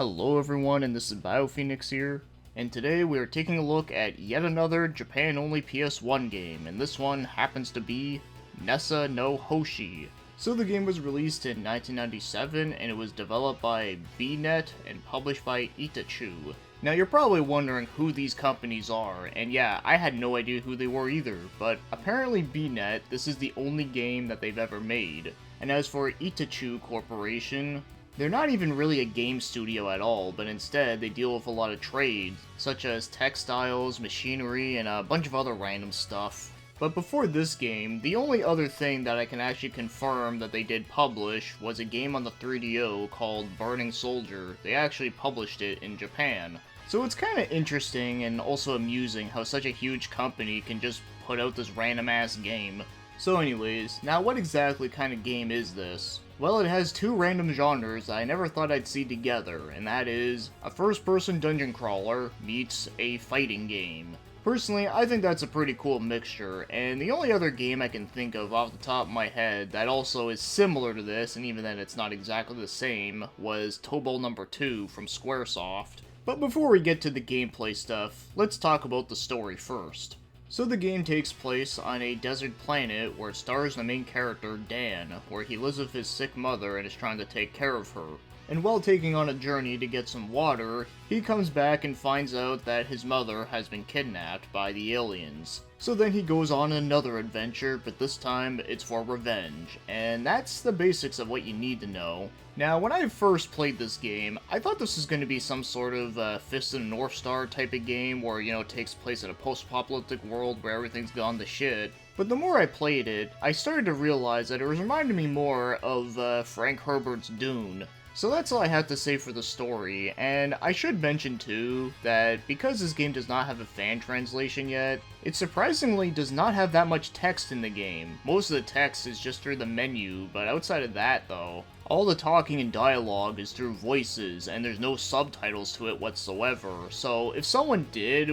Hello everyone, and this is BioPhoenix here, and today we are taking a look at yet another Japan-only PS1 game, and this one happens to be Nessa no Hoshi. So the game was released in 1997, and it was developed by BNet and published by Itachi. Now you're probably wondering who these companies are, and yeah, I had no idea who they were either, but apparently BNet, this is the only game that they've ever made. And as for Itachi Corporation, they're not even really a game studio at all, but instead they deal with a lot of trades, such as textiles, machinery, and a bunch of other random stuff. But before this game, the only other thing that I can actually confirm that they did publish was a game on the 3DO called Burning Soldier. They actually published it in Japan. So it's kinda interesting and also amusing how such a huge company can just put out this random ass game. So anyways, now what exactly kind of game is this? Well, it has two random genres that I never thought I'd see together, and that is a first-person dungeon crawler meets a fighting game. Personally, I think that's a pretty cool mixture, and the only other game I can think of off the top of my head that also is similar to this, and even then it's not exactly the same, was Tobo No. 2 from Squaresoft. But before we get to the gameplay stuff, let's talk about the story first. So the game takes place on a desert planet where it stars the main character, Dan, where he lives with his sick mother and is trying to take care of her. And while taking on a journey to get some water, he comes back and finds out that his mother has been kidnapped by the aliens. So then he goes on another adventure, but this time it's for revenge. And that's the basics of what you need to know. Now, when I first played this game, I thought this was going to be some sort of Fist of the North Star type of game where, it takes place in a post-apocalyptic world where everything's gone to shit. But the more I played it, I started to realize that it was reminding me more of Frank Herbert's Dune. So that's all I have to say for the story, and I should mention too, that because this game does not have a fan translation yet, it surprisingly does not have that much text in the game. Most of the text is just through the menu, but outside of that though, all the talking and dialogue is through voices, and there's no subtitles to it whatsoever, so if someone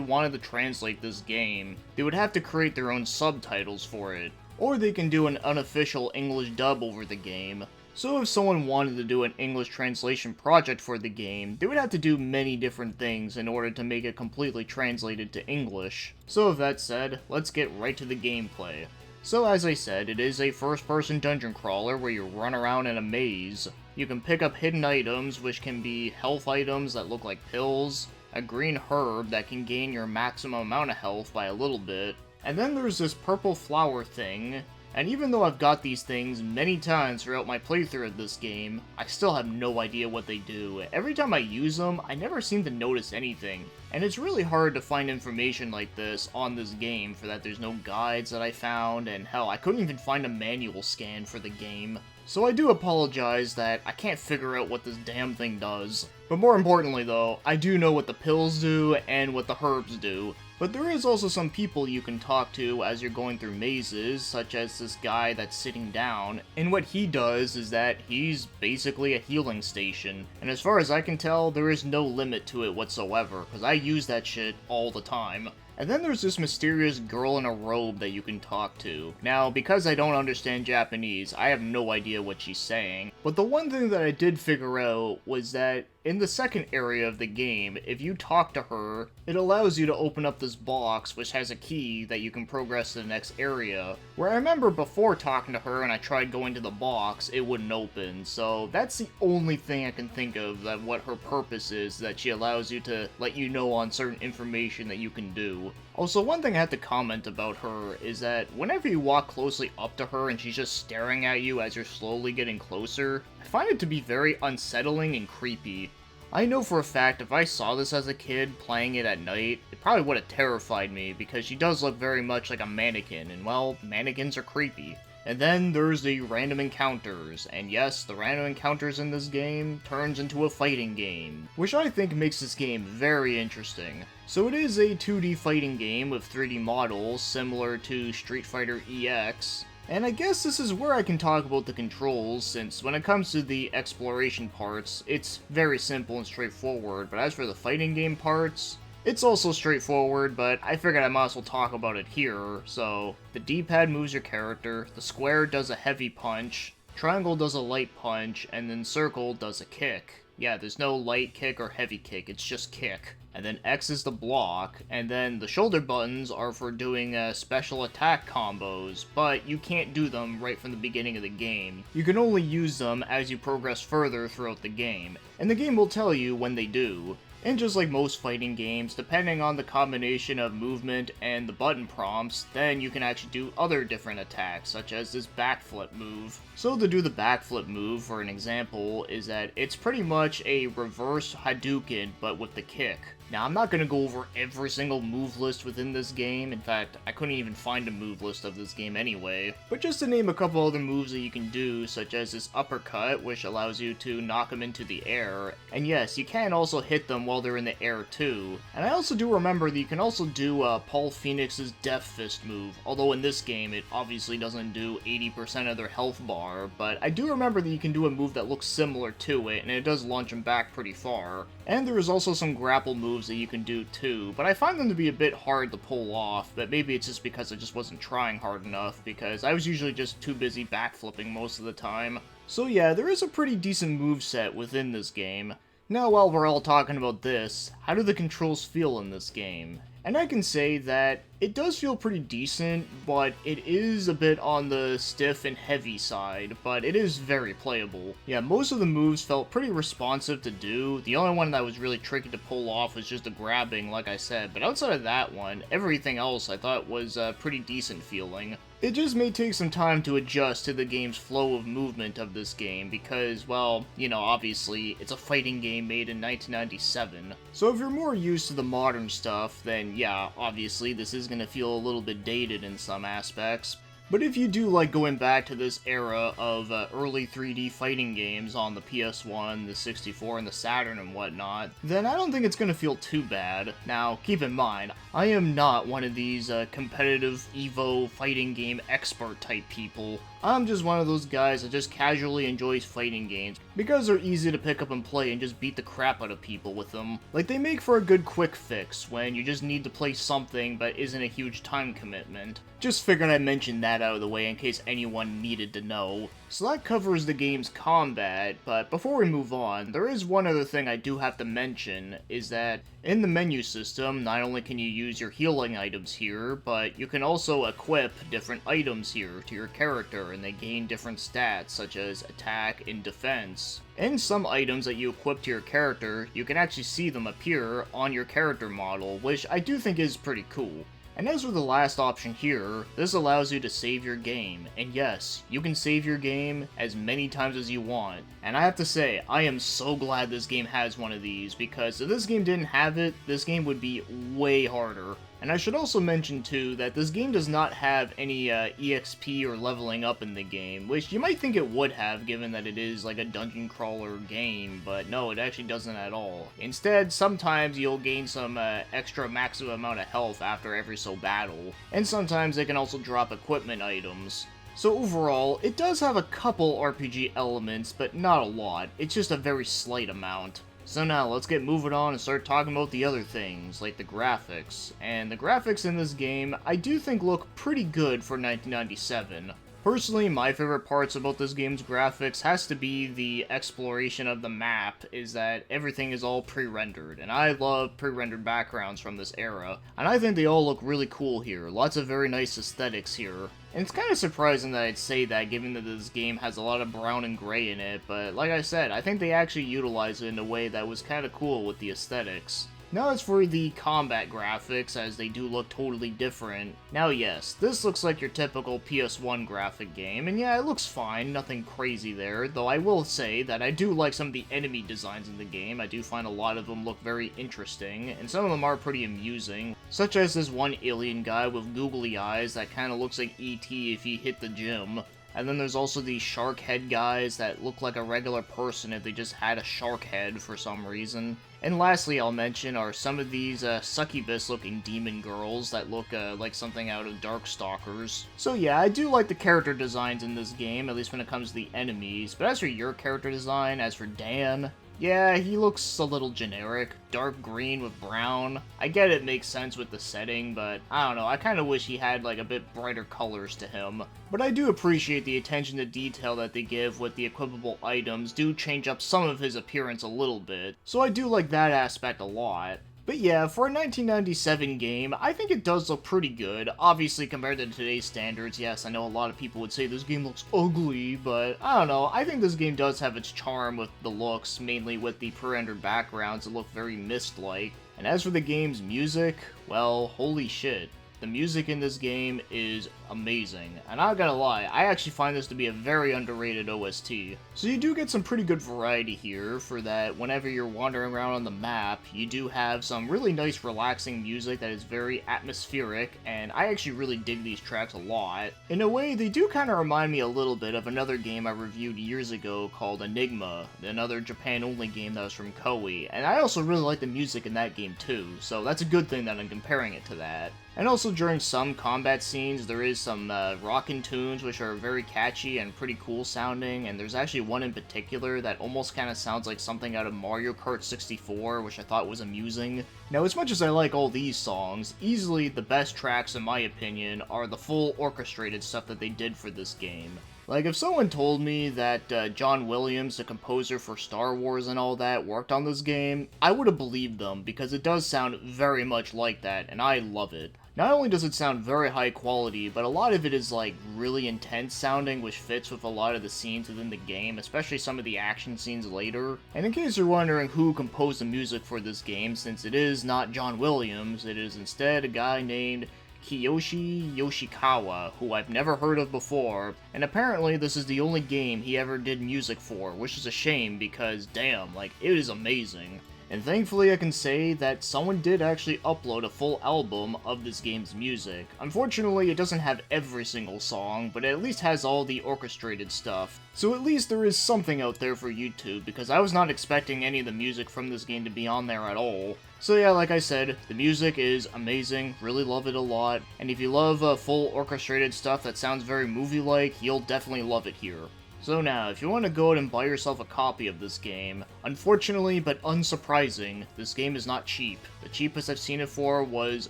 wanted to translate this game, they would have to create their own subtitles for it, or they can do an unofficial English dub over the game. So if someone wanted to do an English translation project for the game, they would have to do many different things in order to make it completely translated to English. So with that said, let's get right to the gameplay. So as I said, it is a first-person dungeon crawler where you run around in a maze. You can pick up hidden items, which can be health items that look like pills, a green herb that can gain your maximum amount of health by a little bit, and then there's this purple flower thing. And even though I've got these things many times throughout my playthrough of this game, I still have no idea what they do. Every time I use them, I never seem to notice anything. And it's really hard to find information like this on this game, for that there's no guides that I found, and hell, I couldn't even find a manual scan for the game. So I do apologize that I can't figure out what this damn thing does. But more importantly though, I do know what the pills do and what the herbs do. But there is also some people you can talk to as you're going through mazes, such as this guy that's sitting down, and what he does is that he's basically a healing station. And as far as I can tell, there is no limit to it whatsoever, because I use that shit all the time. And then there's this mysterious girl in a robe that you can talk to. Now, because I don't understand Japanese, I have no idea what she's saying. But the one thing that I did figure out was that in the second area of the game, if you talk to her, it allows you to open up this box which has a key that you can progress to the next area. Where I remember before talking to her and I tried going to the box, it wouldn't open. So that's the only thing I can think of that what her purpose is, that she allows you to let you know on certain information that you can do. Also, one thing I have to comment about her is that whenever you walk closely up to her and she's just staring at you as you're slowly getting closer, I find it to be very unsettling and creepy. I know for a fact if I saw this as a kid playing it at night, it probably would have terrified me because she does look very much like a mannequin, and well, mannequins are creepy. And then there's the random encounters, and yes, the random encounters in this game turns into a fighting game, which I think makes this game very interesting. So it is a 2D fighting game with 3D models, similar to Street Fighter EX, and I guess this is where I can talk about the controls, since when it comes to the exploration parts, it's very simple and straightforward, but as for the fighting game parts, it's also straightforward, but I figured I might as well talk about it here. So, the D-pad moves your character, the square does a heavy punch, triangle does a light punch, and then circle does a kick. Yeah, there's no light kick or heavy kick, it's just kick. And then X is the block, and then the shoulder buttons are for doing special attack combos, but you can't do them right from the beginning of the game. You can only use them as you progress further throughout the game, and the game will tell you when they do. And just like most fighting games, depending on the combination of movement and the button prompts, then you can actually do other different attacks, such as this backflip move. So to do the backflip move, for an example, is that it's pretty much a reverse Hadouken, but with the kick. Now, I'm not going to go over every single move list within this game. In fact, I couldn't even find a move list of this game anyway. But just to name a couple other moves that you can do, such as this uppercut, which allows you to knock them into the air. And yes, you can also hit them while they're in the air too. And I also do remember that you can also do BioPhoenix's Death Fist move, although in this game it obviously doesn't do 80% of their health bar, but I do remember that you can do a move that looks similar to it, and it does launch them back pretty far. And there is also some grapple moves that you can do too, but I find them to be a bit hard to pull off, but maybe it's just because I just wasn't trying hard enough, because I was usually just too busy backflipping most of the time. So yeah, there is a pretty decent moveset within this game. Now while we're all talking about this, how do the controls feel in this game? And I can say that it does feel pretty decent, but it is a bit on the stiff and heavy side, but it is very playable. Yeah, most of the moves felt pretty responsive to do. The only one that was really tricky to pull off was just the grabbing, like I said, but outside of that one, everything else I thought was pretty decent feeling. It just may take some time to adjust to the game's flow of movement of this game because, well, you know, obviously, it's a fighting game made in 1997. So if you're more used to the modern stuff, then yeah, obviously this is going to feel a little bit dated in some aspects. But if you do like going back to this era of early 3D fighting games on the PS1, the 64, and the Saturn and whatnot, then I don't think it's going to feel too bad. Now, keep in mind, I am not one of these competitive EVO fighting game expert type people. I'm just one of those guys that just casually enjoys fighting games because they're easy to pick up and play and just beat the crap out of people with them. Like, they make for a good quick fix when you just need to play something but isn't a huge time commitment. Just figured I'd mention that out of the way in case anyone needed to know. So that covers the game's combat, but before we move on, there is one other thing I do have to mention, is that in the menu system, not only can you use your healing items here, but you can also equip different items here to your character, and they gain different stats, such as attack and defense. And some items that you equip to your character, you can actually see them appear on your character model, which I do think is pretty cool. And as for the last option here, this allows you to save your game, and yes, you can save your game as many times as you want. And I have to say, I am so glad this game has one of these, because if this game didn't have it, this game would be way harder. And I should also mention too that this game does not have any EXP or leveling up in the game, which you might think it would have given that it is like a dungeon crawler game, but no, it actually doesn't at all. Instead, sometimes you'll gain some extra maximum amount of health after every so battle, and sometimes they can also drop equipment items. So overall, it does have a couple RPG elements, but not a lot. It's just a very slight amount. So now, let's get moving on and start talking about the other things, like the graphics. And the graphics in this game, I do think look pretty good for 1997. Personally, my favorite parts about this game's graphics has to be the exploration of the map, is that everything is all pre-rendered, and I love pre-rendered backgrounds from this era, and I think they all look really cool here, lots of very nice aesthetics here. And it's kind of surprising that I'd say that, given that this game has a lot of brown and gray in it, but like I said, I think they actually utilized it in a way that was kind of cool with the aesthetics. Now as for the combat graphics, as they do look totally different. Now yes, this looks like your typical PS1 graphic game, and yeah, it looks fine, nothing crazy there, though I will say that I do like some of the enemy designs in the game. I do find a lot of them look very interesting, and some of them are pretty amusing, such as this one alien guy with googly eyes that kind of looks like E.T. if he hit the gym. And then there's also these shark head guys that look like a regular person if they just had a shark head for some reason. And lastly I'll mention are some of these succubus looking demon girls that look like something out of Darkstalkers. So yeah, I do like the character designs in this game, at least when it comes to the enemies, but as for your character design, as for Dan, Yeah, he looks a little generic. Dark green with brown. I get it makes sense with the setting, but I don't know, I kinda wish he had like a bit brighter colors to him. But I do appreciate the attention to detail that they give with the equipable items do change up some of his appearance a little bit, so I do like that aspect a lot. But yeah, for a 1997 game, I think it does look pretty good. Obviously, compared to today's standards, yes, I know a lot of people would say this game looks ugly, but I don't know, I think this game does have its charm with the looks, mainly with the pre-rendered backgrounds that look very mist-like. And as for the game's music, well, holy shit. The music in this game is amazing, and I'm not gonna lie, I actually find this to be a very underrated OST. So you do get some pretty good variety here, for that whenever you're wandering around on the map, you do have some really nice relaxing music that is very atmospheric, and I actually really dig these tracks a lot. In a way, they do kind of remind me a little bit of another game I reviewed years ago called Enigma, another Japan-only game that was from Koei, and I also really like the music in that game too, so that's a good thing that I'm comparing it to that. And also during some combat scenes, there is some rockin' tunes which are very catchy and pretty cool sounding, and there's actually one in particular that almost kind of sounds like something out of Mario Kart 64, which I thought was amusing. Now, as much as I like all these songs, easily the best tracks in my opinion are the full orchestrated stuff that they did for this game. Like, if someone told me that John Williams, the composer for Star Wars and all that, worked on this game, I would have believed them, because it does sound very much like that, and I love it. Not only does it sound very high quality, but a lot of it is like really intense sounding, which fits with a lot of the scenes within the game, especially some of the action scenes later. And in case you're wondering who composed the music for this game, since it is not John Williams, it is instead a guy named Kiyoshi Yoshikawa, who I've never heard of before, and apparently this is the only game he ever did music for, which is a shame because damn, like, it is amazing. And thankfully I can say that someone did actually upload a full album of this game's music. Unfortunately, it doesn't have every single song, but it at least has all the orchestrated stuff. So at least there is something out there for YouTube, because I was not expecting any of the music from this game to be on there at all. So yeah, like I said, the music is amazing, really love it a lot, and if you love full orchestrated stuff that sounds very movie-like, you'll definitely love it here. So now, if you want to go out and buy yourself a copy of this game, unfortunately but unsurprising, this game is not cheap. The cheapest I've seen it for was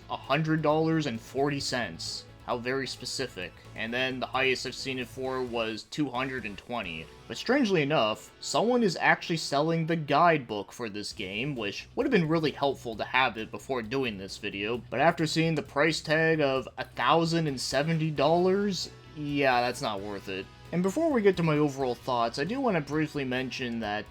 $100.40. How very specific. And then the highest I've seen it for was $220. But strangely enough, someone is actually selling the guidebook for this game, which would have been really helpful to have it before doing this video, but after seeing the price tag of $1,070, yeah, that's not worth it. And before we get to my overall thoughts, I do want to briefly mention that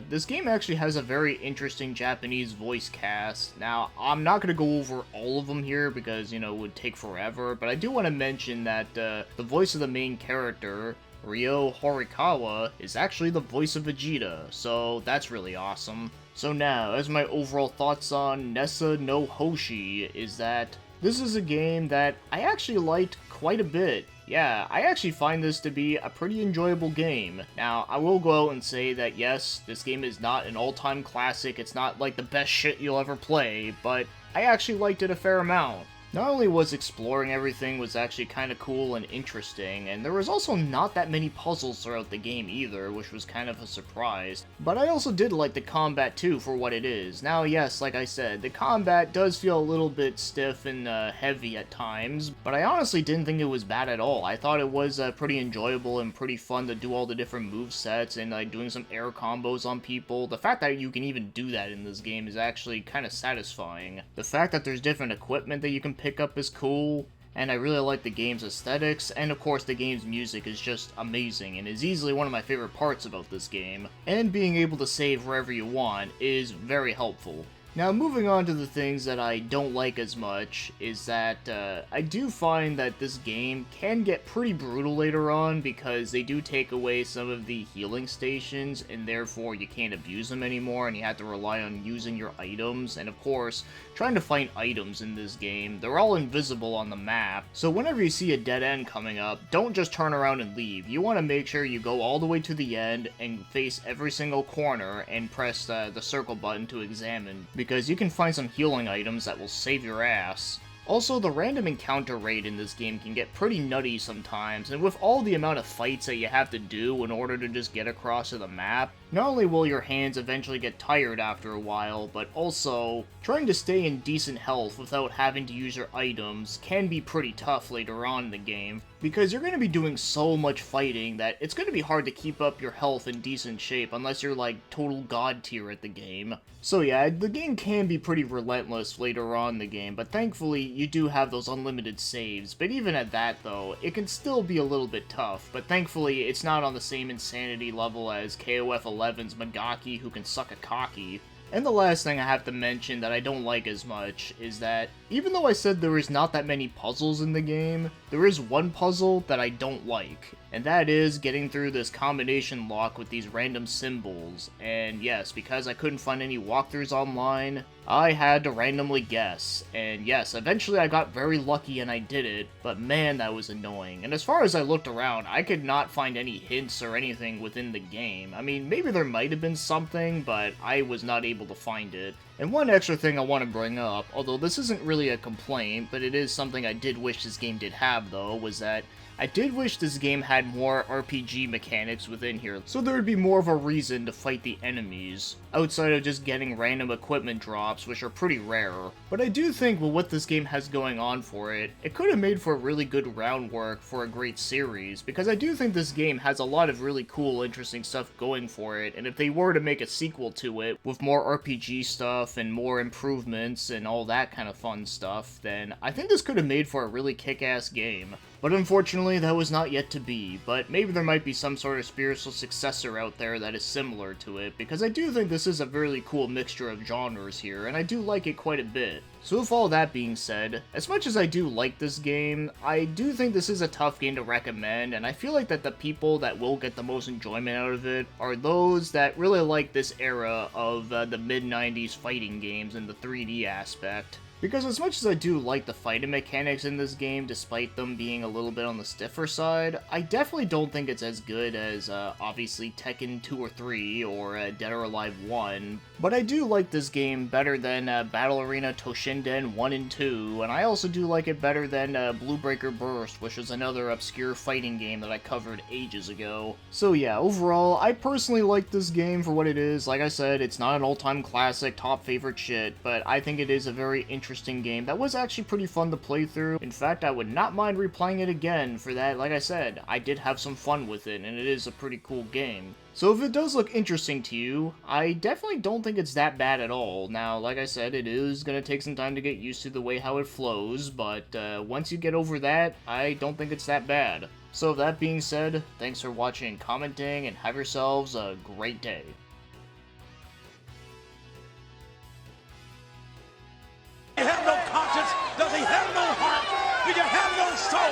this game actually has a very interesting Japanese voice cast. Now, I'm not going to go over all of them here because, you know, it would take forever, but I do want to mention that the voice of the main character, Ryo Horikawa, is actually the voice of Vegeta, so that's really awesome. So now, as my overall thoughts on Nessa no Hoshi, is that this is a game that I actually liked quite a bit. Yeah, I actually find this to be a pretty enjoyable game. Now, I will go out and say that yes, this game is not an all-time classic, it's not like the best shit you'll ever play, but I actually liked it a fair amount. Not only was exploring everything was actually kind of cool and interesting, and there was also not that many puzzles throughout the game either, which was kind of a surprise, but I also did like the combat too for what it is. Now yes, like I said, the combat does feel a little bit stiff and heavy at times, but I honestly didn't think it was bad at all. I thought it was pretty enjoyable and pretty fun to do all the different movesets and like doing some air combos on people. The fact that you can even do that in this game is actually kind of satisfying. The fact that there's different equipment that you can pick up is cool, and I really like the game's aesthetics, and of course the game's music is just amazing and is easily one of my favorite parts about this game, and being able to save wherever you want is very helpful. Now, moving on to the things that I don't like as much, is that I do find that this game can get pretty brutal later on because they do take away some of the healing stations, and therefore you can't abuse them anymore, and you have to rely on using your items, and of course, trying to find items in this game, they're all invisible on the map, so whenever you see a dead end coming up, don't just turn around and leave. You want to make sure you go all the way to the end and face every single corner and press the circle button to examine, because you can find some healing items that will save your ass. Also, the random encounter rate in this game can get pretty nutty sometimes, and with all the amount of fights that you have to do in order to just get across to the map, Not only will your hands eventually get tired after a while, but also, trying to stay in decent health without having to use your items can be pretty tough later on in the game, because you're going to be doing so much fighting that it's going to be hard to keep up your health in decent shape unless you're like total god tier at the game. So yeah, the game can be pretty relentless later on in the game, but thankfully you do have those unlimited saves. But even at that though, it can still be a little bit tough, but thankfully it's not on the same insanity level as KOF 11's Magaki, who can suck a cocky. And the last thing I have to mention that I don't like as much is that, even though I said there is not that many puzzles in the game, there is one puzzle that I don't like, and that is getting through this combination lock with these random symbols. And yes, because I couldn't find any walkthroughs online, I had to randomly guess, and yes, eventually I got very lucky and I did it, but man, that was annoying. And as far as I looked around, I could not find any hints or anything within the game. I mean, maybe there might have been something, but I was not able to find it. And one extra thing I want to bring up, although this isn't really a complaint, but it is something I did wish this game did have though, was that I did wish this game had more RPG mechanics within here, so there would be more of a reason to fight the enemies, outside of just getting random equipment drops, which are pretty rare. But I do think with what this game has going on for it, it could have made for a really good groundwork for a great series, because I do think this game has a lot of really cool, interesting stuff going for it, and if they were to make a sequel to it, with more RPG stuff and more improvements and all that kind of fun stuff, then I think this could have made for a really kick-ass game. But unfortunately, that was not yet to be, but maybe there might be some sort of spiritual successor out there that is similar to it, because I do think this is a really cool mixture of genres here, and I do like it quite a bit. So with all that being said, as much as I do like this game, I do think this is a tough game to recommend, and I feel like that the people that will get the most enjoyment out of it are those that really like this era of the mid-90s fighting games and the 3D aspect. Because as much as I do like the fighting mechanics in this game, despite them being a little bit on the stiffer side, I definitely don't think it's as good as, obviously, Tekken 2 or 3, or Dead or Alive 1, but I do like this game better than Battle Arena Toshinden 1 and 2, and I also do like it better than Blue Breaker Burst, which was another obscure fighting game that I covered ages ago. So yeah, overall, I personally like this game for what it is. Like I said, it's not an all-time classic, top favorite shit, but I think it is a very interesting game that was actually pretty fun to play through. In fact, I would not mind replaying it again for that. Like I said, I did have some fun with it, and it is a pretty cool game. So if it does look interesting to you, I definitely don't think it's that bad at all. Now, like I said, it is going to take some time to get used to the way how it flows, but once you get over that, I don't think it's that bad. So that being said, thanks for watching and commenting, and have yourselves a great day. You have no conscience? Does he have no heart? Do you have no soul?